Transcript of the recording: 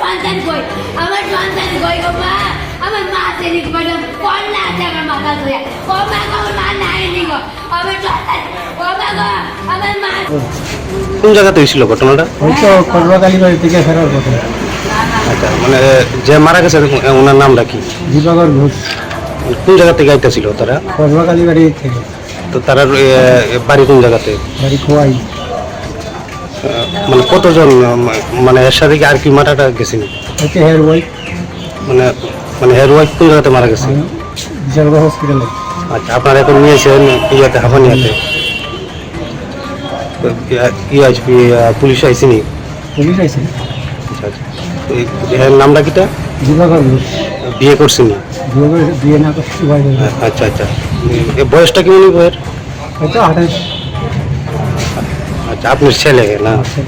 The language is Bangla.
সন্তান কই আমার সন্তান কই গো মা আমার মা সেদিক বলে কন্যা আছে আমার মাথা ধরে ও মা গো আমার মা নাই নি গো আমার সন্তান ও মা গো আমার মা কোন জায়গাতে হয়েছিল ঘটনাটা? ওই তো করবাকালী বাড়ি থেকে ফেরার পথে। আচ্ছা মানে যে মারা গেছে ওনার নামটা কি? দিবাকর ঘোষ, কোন জায়গা থেকে আইতেছিল তারা? করবাকালী বাড়ি থেকে। তো তারা বাড়ি কোন জায়গাতে? বাড়ি খোয়াই। মানে কতজন মানে এর সাথে কি আর কি মারাটা গেছিল? হচ্ছে হেয়ার বই মানে মানে হের ওয়াইফ কোন জায়গাতে মারা গেছে? বিশালগড় হসপিটালে। আচ্ছা আপনারা এখন নিয়েছেন ইয়াতে হাফানিয়াতে, ইউএইচপি পুলিশ আইসিনি? পুলিশ আইছে। আচ্ছা আচ্ছা এর নামটা কিটা? দিবাকর ঘোষ। বিয়ে করছিনি? বিয়ে না করছি ভাই। আচ্ছা আচ্ছা বয়সটা কি উনি বইয়ের? হয়তো 28। আচ্ছা আপনার ছেলে না? আছে।